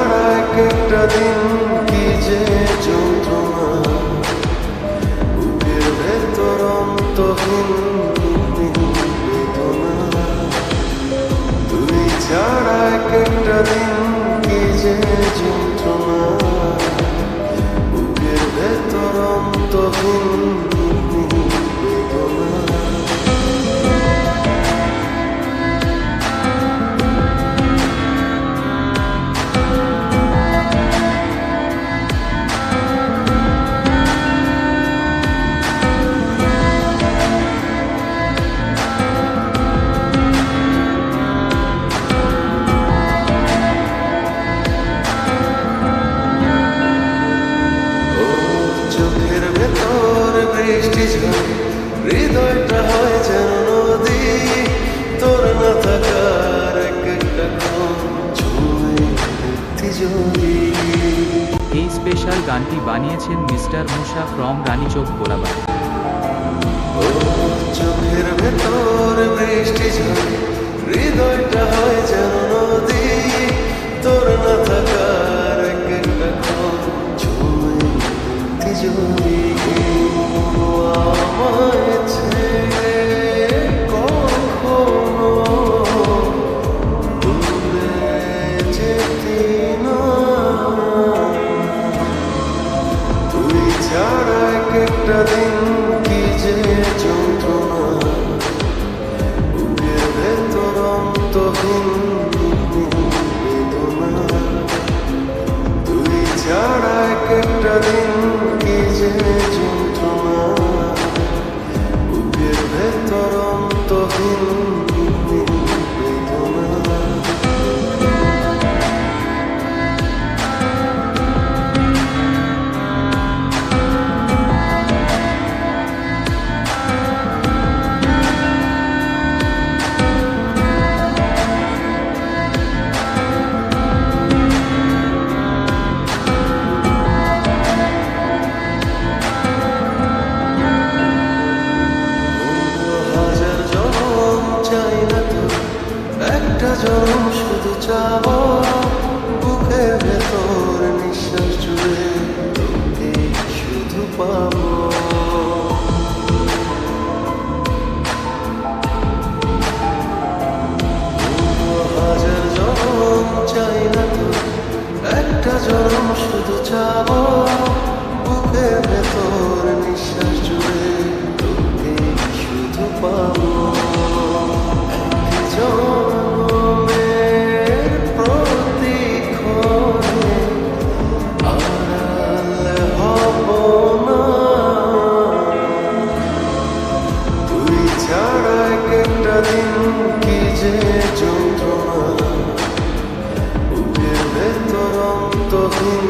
ছাড়া এক একটা দিন কি যে যন্ত্রণা, বুকের ভেতর অন্তহীন বেদনা। তুই ছাড়া এক একটা দিন কি যে যন্ত্রণা, বুকের ভেতর অন্তহীন বেদনা। চোখের ভেতর বৃষ্টি ঝরে, হৃদয়টা হয় যেন নদী। তোর না থাকার এক একটা ক্ষণ ছুঁয়ে দেখতে যদি। এই স্পেশাল গানটি বানিয়েছেন মিস্টার মুসা ফ্রম রানীচক গোলাবাড়ি। ও চোখের ভেতর বৃষ্টি ঝরে, হৃদয়টা হয় যেন নদী। তোর না থাকার এক একটা ক্ষণ ছুঁয়ে দেখতে যদি। আমায় ছেড়ে কখনো দূরে যেতি না, তুই ছাড়া এক একটা দিন কি যে যন্ত্রণা, বুকের ভেতর অন্তহীন বেদনা। তুই ছাড়া এক একটা দিন কি যে যন্ত্রণা, বুকের ভেতর অন্তহীন বেদনা। হাজার জনম চাই না তো, একটা জনম শুধু চাবো। বুকের ভেতর নিঃশ্বাস জুড়ে তোকে শুধু পাবো। হাজার জনম চাই না তো, একটা জনম শুধু চাবো। বুকের ভেতর নিঃশ্বাস জুড়ে তোকে শুধু পাবো। এক জনমের প্রতিক্ষণে আড়াল হব না, তুই ছাড়া এক একটা দিন কি যে যন্ত্রণা, বুকের ভেতর অন্তহীন